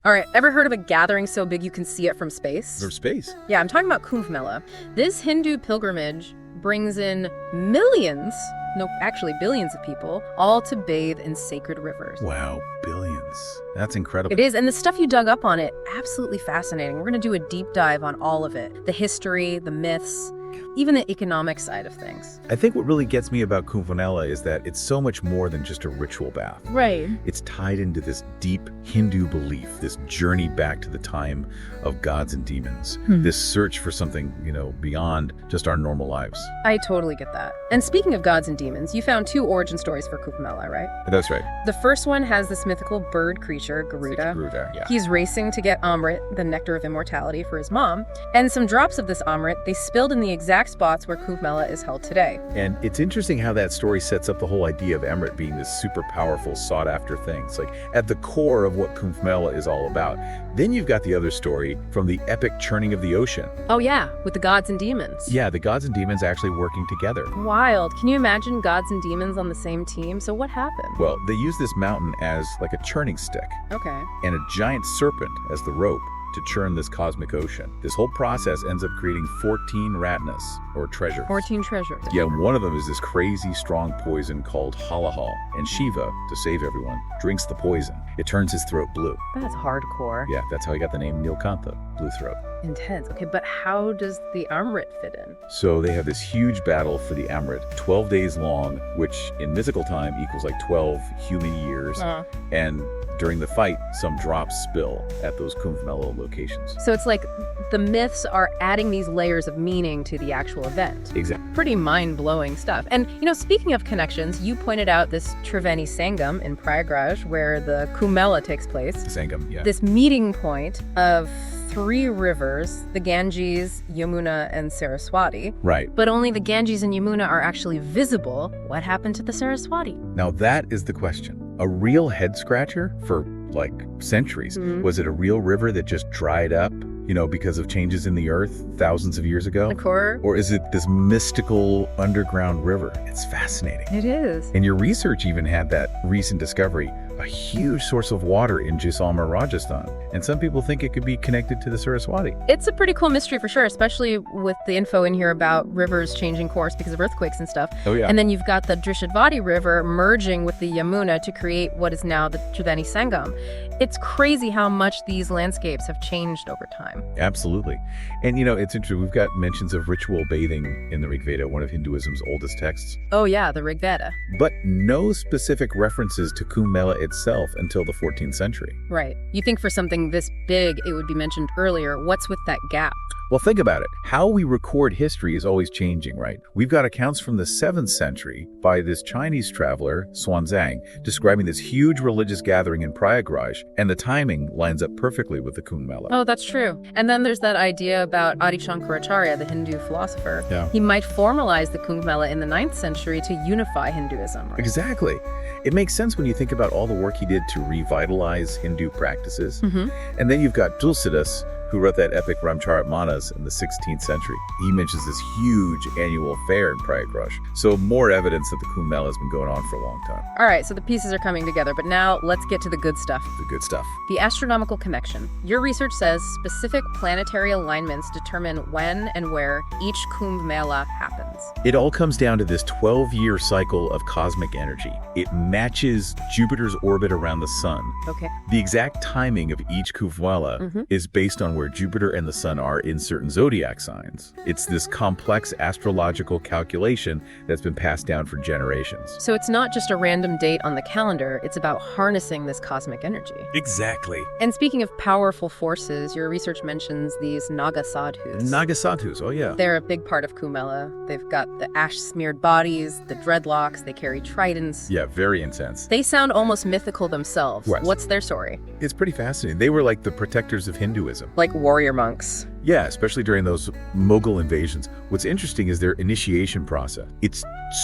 All right, ever heard of a gathering so big you can see it from space? From space? Yeah, I'm talking about Kumbh Mela. This Hindu pilgrimage brings in millions, no, actually billions of people, all to bathe in sacred rivers. Wow, billions. That's incredible. It is, and the stuff you dug up on it, absolutely fascinating. We're going to do a deep dive on all of it. The history, the myths, even the economic side of things. I think what really gets me about Kumbh Mela is that it's so much more than just a ritual bath. Right. It's tied into this deep Hindu belief, this journey back to the time of gods and demons, this search for something, beyond just our normal lives. I totally get that. And speaking of gods and demons, you found 2 origin stories for Kumbh Mela, right? That's right. The first one has this mythical bird creature, Garuda. Garuda, yeah. He's racing to get Amrit, the nectar of immortality, for his mom. And some drops of this Amrit, they spilled in the exact spots where Kumbh Mela is held today. And it's interesting how that story sets up the whole idea of Amrit being this super powerful, sought-after thing. It's like at the core of what Kumbh Mela is all about. Then you've got the other story from the epic churning of the ocean. Oh yeah, with the gods and demons. Yeah, the gods and demons actually working together. Wild. Can you imagine gods and demons on the same team? So what happened? Well, they use this mountain as like a churning stick Okay. and a giant serpent as the rope to churn this cosmic ocean. This whole process ends up creating 14 ratnas, or treasures. 14 treasures. Yeah, one of them is this crazy strong poison called halahal, and Shiva, to save everyone, drinks the poison. It turns his throat blue. That's hardcore. Yeah, that's how he got the name Nilkantha, blue throat. Intense. Okay, but how does the Amrit fit in? So they have this huge battle for the Amrit, 12 days long, which in mythical time equals like 12 human years. And during the fight, some drops spill at those Kumbh Mela locations. So it's like the myths are adding these layers of meaning to the actual event. Exactly. Pretty mind-blowing stuff. And, speaking of connections, you pointed out this Triveni Sangam in Prayagraj, where the Kumbh Mela takes place. Sangam, yeah. This meeting point of 3 rivers, the Ganges, Yamuna, and Saraswati. Right. But only the Ganges and Yamuna are actually visible. What happened to the Saraswati? Now that is the question. A real head-scratcher for, centuries. Was it a real river that just dried up, because of changes in the earth thousands of years ago? Or is it this mystical underground river? It's fascinating. It is. And your research even had that recent discovery, a huge source of water in Jaisalmer, Rajasthan. And some people think it could be connected to the Saraswati. It's a pretty cool mystery for sure, especially with the info in here about rivers changing course because of earthquakes and stuff. Oh, yeah. And then you've got the Drishadvati River merging with the Yamuna to create what is now the Triveni Sangam. It's crazy how much these landscapes have changed over time. Absolutely. And, it's interesting. We've got mentions of ritual bathing in the Rig Veda, one of Hinduism's oldest texts. Oh, yeah, the Rig Veda. But no specific references to Kumbh Mela itself until the 14th century. Right. You think for something this big, it would be mentioned earlier. What's with that gap? Well, think about it. How we record history is always changing, right? We've got accounts from the 7th century by this Chinese traveler, Xuanzang, describing this huge religious gathering in Prayagraj, and the timing lines up perfectly with the Kumbh Mela. Oh, that's true. And then there's that idea about Adi Shankaracharya, the Hindu philosopher. Yeah. He might formalize the Kumbh Mela in the 9th century to unify Hinduism. Right? Exactly. It makes sense when you think about all the work he did to revitalize Hindu practices. And then you've got Tulsidas, who wrote that epic Ramcharitmanas in the 16th century. He mentions this huge annual fair in Prayagraj. So more evidence that the Kumbh Mela has been going on for a long time. All right, so the pieces are coming together, but now let's get to the good stuff. The good stuff. The astronomical connection. Your research says specific planetary alignments determine when and where each Kumbh Mela happens. It all comes down to this 12-year cycle of cosmic energy. It matches Jupiter's orbit around the sun. Okay. The exact timing of each Kumbh Mela is based on where Jupiter and the sun are in certain zodiac signs. It's this complex astrological calculation that's been passed down for generations. So it's not just a random date on the calendar, it's about harnessing this cosmic energy. Exactly. And speaking of powerful forces, your research mentions these Naga Sadhus. Naga Sadhus, oh yeah. They're a big part of Kumbh Mela. They've got the ash-smeared bodies, the dreadlocks, they carry tridents. Yeah, very intense. They sound almost mythical themselves. Right. What's their story? It's pretty fascinating. They were like the protectors of Hinduism. Like warrior monks. Yeah, especially during those Mughal invasions. What's interesting is their initiation process. It's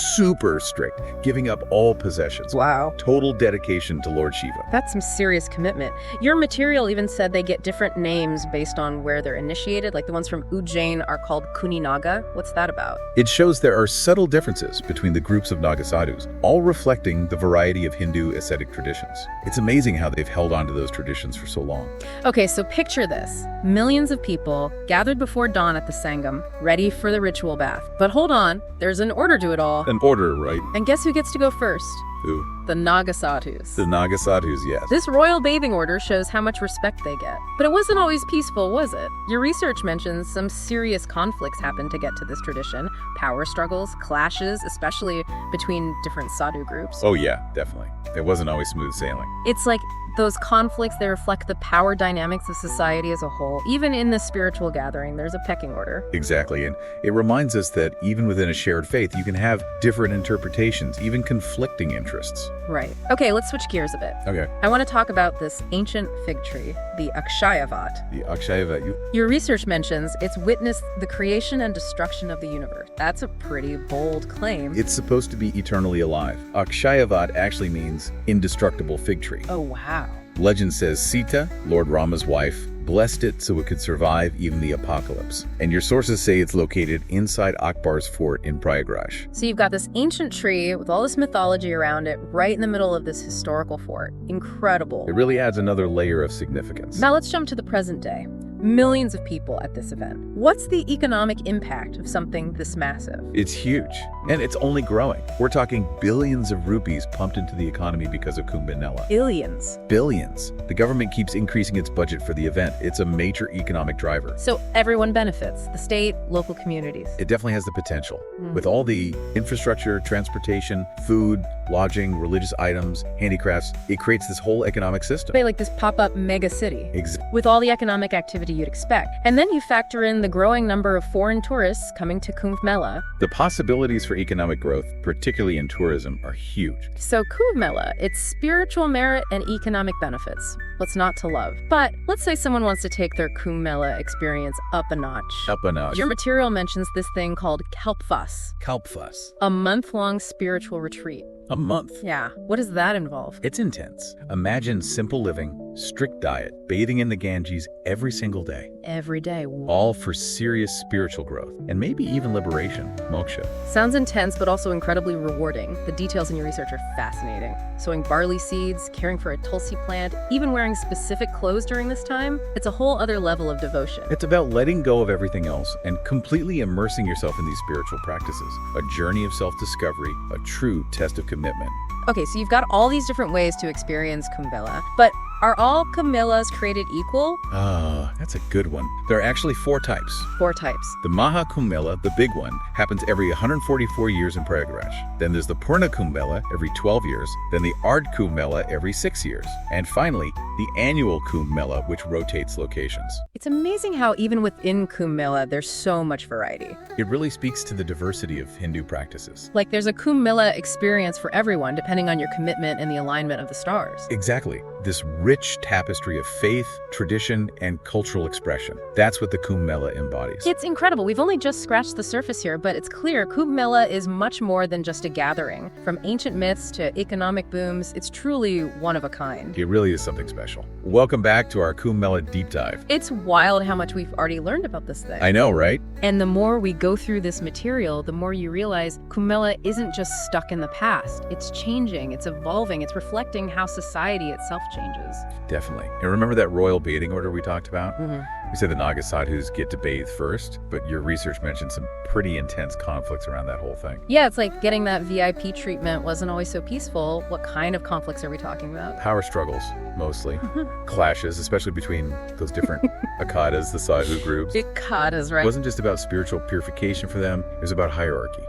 super strict, giving up all possessions. Wow. Total dedication to Lord Shiva. That's some serious commitment. Your material even said they get different names based on where they're initiated, like the ones from Ujjain are called Kuninaga. What's that about? It shows there are subtle differences between the groups of Naga Sadhus, all reflecting the variety of Hindu ascetic traditions. It's amazing how they've held on to those traditions for so long. Okay, so picture this. Millions of people gathered before dawn at the Sangam, ready for the ritual bath. But hold on, there's an order to it all. An order, right? And guess who gets to go first? Who? The Naga Sadhus. The Naga Sadhus, yes. This royal bathing order shows how much respect they get. But it wasn't always peaceful, was it? Your research mentions some serious conflicts happened to get to this tradition. Power struggles, clashes, especially between different sadhu groups. Oh yeah, definitely. It wasn't always smooth sailing. It's like those conflicts, they reflect the power dynamics of society as a whole. Even in this spiritual gathering, there's a pecking order. Exactly, and it reminds us that even within a shared faith, you can have different interpretations, even conflicting interests. Right. Okay, let's switch gears a bit. Okay. I want to talk about this ancient fig tree, the Akshayavat. The Akshayavat. Your research mentions it's witnessed the creation and destruction of the universe. That's a pretty bold claim. It's supposed to be eternally alive. Akshayavat actually means indestructible fig tree. Oh, wow. Legend says Sita, Lord Rama's wife, blessed it so it could survive even the apocalypse. And your sources say it's located inside Akbar's fort in Prayagraj. So you've got this ancient tree with all this mythology around it right in the middle of this historical fort. Incredible. It really adds another layer of significance. Now let's jump to the present day. Millions of people at this event. What's the economic impact of something this massive? It's huge, and it's only growing. We're talking billions of rupees pumped into the economy because of Kumbh Mela. Billions. Billions. The government keeps increasing its budget for the event. It's a major economic driver. So everyone benefits, the state, local communities. It definitely has the potential. With all the infrastructure, transportation, food, lodging, religious items, handicrafts, it creates this whole economic system. Like this pop-up mega city. Exactly. With all the economic activity you'd expect. And then you factor in the growing number of foreign tourists coming to Kumbh Mela. The possibilities for economic growth, particularly in tourism, are huge. So Kumbh Mela, it's spiritual merit and economic benefits. What's not to love? But let's say someone wants to take their Kumbh Mela experience up a notch. Up a notch. Your material mentions this thing called Kalpavas, Kalpavas. a month-long spiritual retreat. A month. Yeah, what does that involve? It's intense. Imagine simple living, strict diet, bathing in the Ganges every single day. Every day. All for serious spiritual growth, and maybe even liberation, moksha. Sounds intense, but also incredibly rewarding. The details in your research are fascinating. Sowing barley seeds, caring for a tulsi plant, even wearing specific clothes during this time, it's a whole other level of devotion. It's about letting go of everything else and completely immersing yourself in these spiritual practices. A journey of self-discovery, a true test of commitment. Okay, so you've got all these different ways to experience Kumbh Mela, but are all Kumbh Melas created equal? That's a good one. There are actually 4 types. 4 types. The Mahakumbh Mela, the big one, happens every 144 years in Prayagraj. Then there's the Purna Kumbh Mela every 12 years. Then the Ard Kumbh Mela every 6 years. And finally, the annual Kumbh Mela, which rotates locations. It's amazing how even within Kumbh Mela, there's so much variety. It really speaks to the diversity of Hindu practices. Like there's a Kumbh Mela experience for everyone, depending on your commitment and the alignment of the stars. Exactly. This rich tapestry of faith, tradition, and cultural expression. That's what the Kumbh Mela embodies. It's incredible. We've only just scratched the surface here, but it's clear Kumbh Mela is much more than just a gathering. From ancient myths to economic booms, it's truly one of a kind. It really is something special. Welcome back to our Kumbh Mela deep dive. It's wild how much we've already learned about this thing. I know, right? And the more we go through this material, the more you realize Kumbh Mela isn't just stuck in the past. It's changing, it's evolving, it's reflecting how society itself changes. Definitely. And remember that royal bathing order we talked about? Mm-hmm. We said the Naga Sadhus get to bathe first, but your research mentioned some pretty intense conflicts around that whole thing. Yeah, it's like getting that VIP treatment wasn't always so peaceful. What kind of conflicts are we talking about? Power struggles, mostly. Clashes, especially between those different Akharas, the Sadhu groups. Akharas, right? It wasn't just about spiritual purification for them, it was about hierarchy,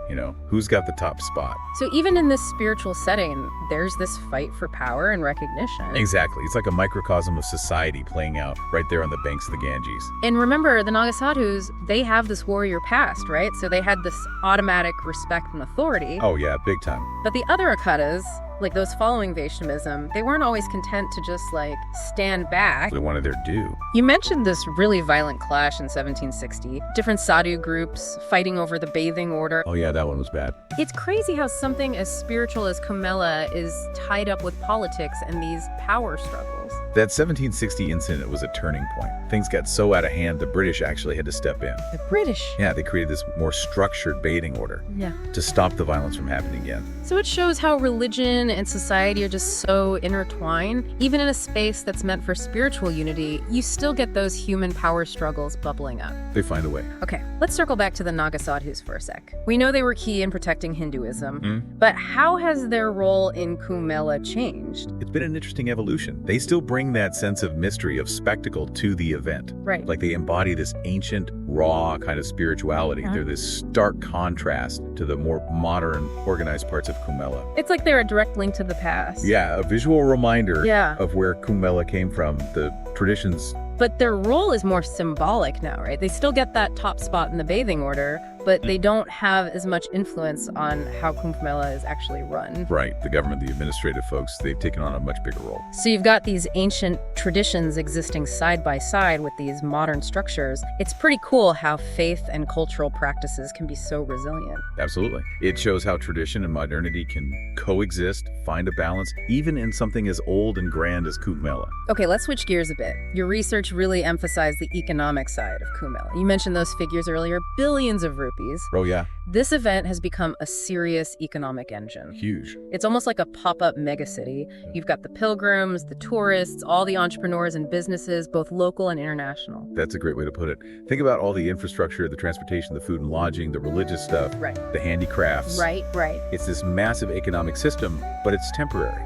who's got the top spot. So even in this spiritual setting, there's this fight for power and recognition. Exactly. It's like a microcosm of society playing out right there on the banks of the Ganges. And remember, the Naga Sadhus, they have this warrior past, right? So they had this automatic respect and authority. Oh yeah, big time. But the other Akharas, Like those following Vaishnavism, they weren't always content to just stand back. They wanted their due. You mentioned this really violent clash in 1760, different sadhu groups fighting over the bathing order. Oh yeah, that one was bad. It's crazy how something as spiritual as Kumbh Mela is tied up with politics and these power struggles. That 1760 incident was a turning point. Things got so out of hand, the British actually had to step in. The British? Yeah, they created this more structured bathing order to stop the violence from happening again. So it shows how religion and society are just so intertwined. Even in a space that's meant for spiritual unity, you still get those human power struggles bubbling up. They find a way. Okay, let's circle back to the Naga Sadhus for a sec. We know they were key in protecting Hinduism, but how has their role in Kumbh Mela changed? It's been an interesting evolution. They still bring that sense of mystery, of spectacle to the event. Right. Like they embody this ancient, raw kind of spirituality. They're this stark contrast to the more modern, organized parts of Kumbh Mela. It's like they're a direct link to the past. Yeah, a visual reminder of where Kumbh Mela came from, the traditions. But their role is more symbolic now, right? They still get that top spot in the bathing order, but they don't have as much influence on how Kumbh Mela is actually run. Right. The government, the administrative folks, they've taken on a much bigger role. So you've got these ancient traditions existing side by side with these modern structures. It's pretty cool how faith and cultural practices can be so resilient. Absolutely. It shows how tradition and modernity can coexist, find a balance, even in something as old and grand as Kumbh Mela. Okay, let's switch gears a bit. Your research really emphasized the economic side of Kumbh Mela. You mentioned those figures earlier, billions of rupees. Oh, yeah. This event has become a serious economic engine. Huge. It's almost like a pop-up megacity. You've got the pilgrims, the tourists, all the entrepreneurs and businesses, both local and international. That's a great way to put it. Think about all the infrastructure, the transportation, the food and lodging, the religious stuff, the handicrafts. Right. It's this massive economic system, but it's temporary.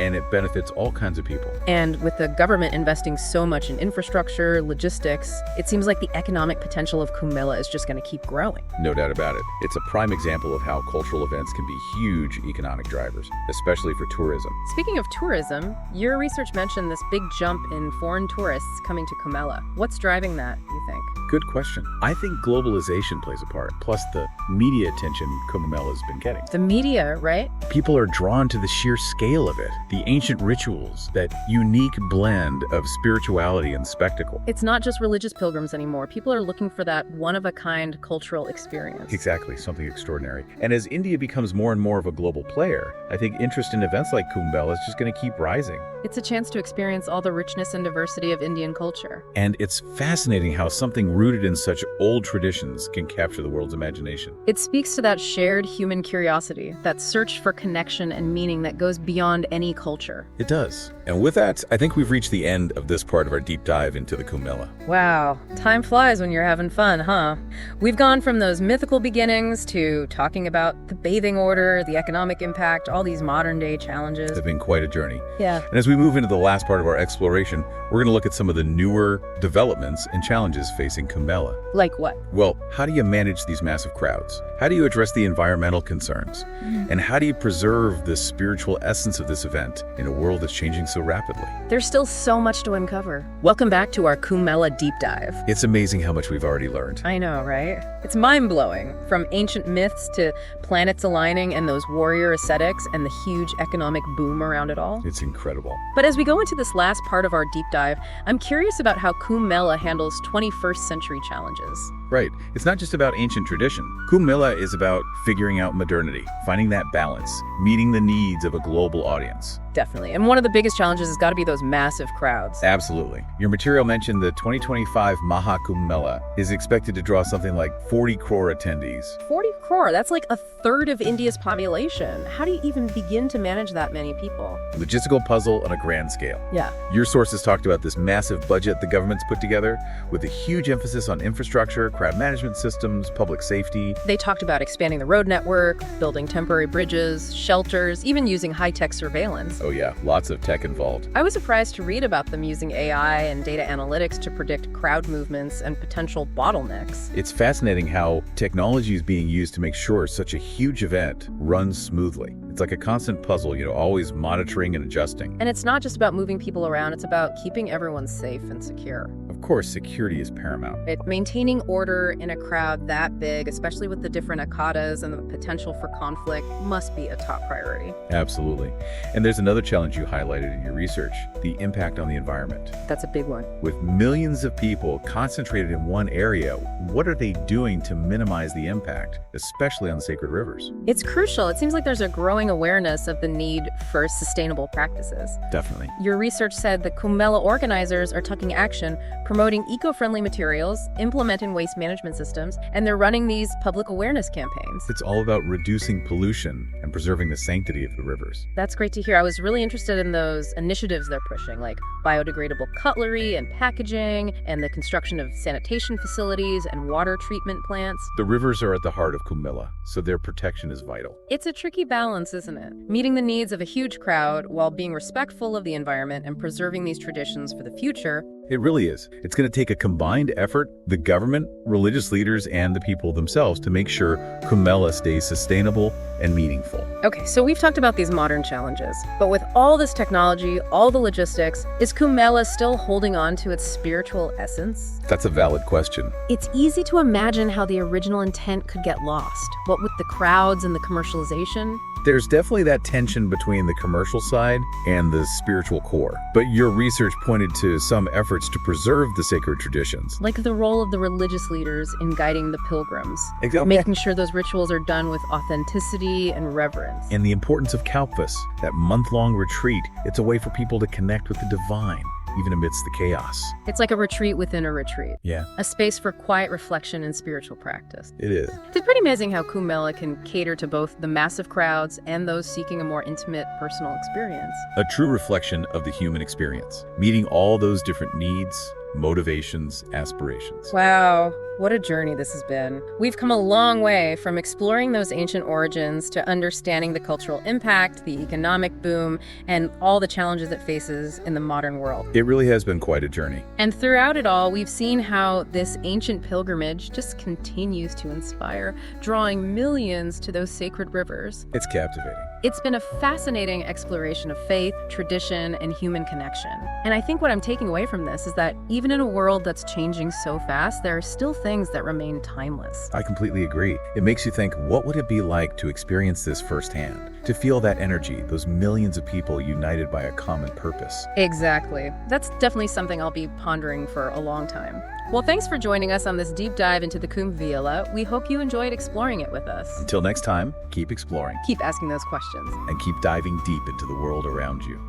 And it benefits all kinds of people. And with the government investing so much in infrastructure, logistics, it seems like the economic potential of Kumbh Mela is just going to keep growing. No doubt about it. It's a prime example of how cultural events can be huge economic drivers, especially for tourism. Speaking of tourism, your research mentioned this big jump in foreign tourists coming to Kumbh Mela. What's driving that, you think? Good question. I think globalization plays a part, plus the media attention Kumbh Mela's been getting. The media, right? People are drawn to the sheer scale of it, the ancient rituals, that unique blend of spirituality and spectacle. It's not just religious pilgrims anymore. People are looking for that one-of-a-kind cultural experience. Exactly, something extraordinary. And as India becomes more and more of a global player, I think interest in events like Kumbh Mela is just going to keep rising. It's a chance to experience all the richness and diversity of Indian culture. And it's fascinating how something rooted in such old traditions can capture the world's imagination. It speaks to that shared human curiosity, that search for connection and meaning that goes beyond any culture. It does. And with that, I think we've reached the end of this part of our deep dive into the Kumbh Mela. Wow, time flies when you're having fun, huh? We've gone from those mythical beginnings to talking about the bathing order, the economic impact, all these modern-day challenges. It's been quite a journey. Yeah. And as we move into the last part of our exploration, we're going to look at some of the newer developments and challenges facing Kumbh Mela. Like what? Well, how do you manage these massive crowds? How do you address the environmental concerns? And how do you preserve the spiritual essence of this event in a world that's changing so rapidly? There's still so much to uncover. Welcome back to our Kumbh Mela deep dive. It's amazing how much we've already learned. I know, right? It's mind-blowing. From ancient myths to planets aligning and those warrior ascetics and the huge economic boom around it all. It's incredible. But as we go into this last part of our deep dive, I'm curious about how Kumbh Mela handles 21st century challenges. Right. It's not just about ancient tradition. Kumbh Mela is about figuring out modernity, finding that balance, meeting the needs of a global audience. Definitely. And one of the biggest challenges has got to be those massive crowds. Absolutely. Your material mentioned the 2025 Mahakumbh Mela is expected to draw something like 40 crore attendees. 40 crore? That's like a third of India's population. How do you even begin to manage that many people? Logistical puzzle on a grand scale. Yeah. Your sources talked about this massive budget the government's put together with a huge emphasis on infrastructure, crowd management systems, public safety. They talked about expanding the road network, building temporary bridges, shelters, even using high-tech surveillance. Oh yeah, lots of tech involved. I was surprised to read about them using AI and data analytics to predict crowd movements and potential bottlenecks. It's fascinating how technology is being used to make sure such a huge event runs smoothly. It's like a constant puzzle, always monitoring and adjusting. And it's not just about moving people around, it's about keeping everyone safe and secure. Of course, security is paramount. Maintaining order in a crowd that big, especially with the different Akharas and the potential for conflict, must be a top priority. Absolutely. And there's another challenge you highlighted in your research, the impact on the environment. That's a big one. With millions of people concentrated in one area, what are they doing to minimize the impact, especially on sacred rivers? It's crucial. It seems like there's a growing awareness of the need for sustainable practices. Definitely. Your research said the Kumbh Mela organizers are taking action, promoting eco-friendly materials, implementing waste management systems, and they're running these public awareness campaigns. It's all about reducing pollution and preserving the sanctity of the rivers. That's great to hear. I was really interested in those initiatives they're pushing, like biodegradable cutlery and packaging, and the construction of sanitation facilities and water treatment plants. The rivers are at the heart of Kumbh Mela, so their protection is vital. It's a tricky balance, isn't it? Meeting the needs of a huge crowd while being respectful of the environment and preserving these traditions for the future. It really is. It's going to take a combined effort, the government, religious leaders, and the people themselves to make sure Kumbh Mela stays sustainable and meaningful. Okay, so we've talked about these modern challenges, but with all this technology, all the logistics, is Kumbh Mela still holding on to its spiritual essence? That's a valid question. It's easy to imagine how the original intent could get lost. What with the crowds and the commercialization? There's definitely that tension between the commercial side and the spiritual core. But your research pointed to some efforts to preserve the sacred traditions. Like the role of the religious leaders in guiding the pilgrims, making sure those rituals are done with authenticity and reverence. And the importance of Kalpavas, that month-long retreat. It's a way for people to connect with the divine, even amidst the chaos. It's like a retreat within a retreat. Yeah. A space for quiet reflection and spiritual practice. It is. It's pretty amazing how Kumbh Mela can cater to both the massive crowds and those seeking a more intimate, personal experience. A true reflection of the human experience, meeting all those different needs, motivations, aspirations. Wow, what a journey this has been. We've come a long way from exploring those ancient origins to understanding the cultural impact, the economic boom, and all the challenges it faces in the modern world. It really has been quite a journey. And throughout it all, we've seen how this ancient pilgrimage just continues to inspire, drawing millions to those sacred rivers. It's captivating. It's been a fascinating exploration of faith, tradition, and human connection. And I think what I'm taking away from this is that even in a world that's changing so fast, there are still things that remain timeless. I completely agree. It makes you think, what would it be like to experience this firsthand? To feel that energy, those millions of people united by a common purpose. Exactly. That's definitely something I'll be pondering for a long time. Well, thanks for joining us on this deep dive into the Kumbh Mela. We hope you enjoyed exploring it with us. Until next time, keep exploring. Keep asking those questions. And keep diving deep into the world around you.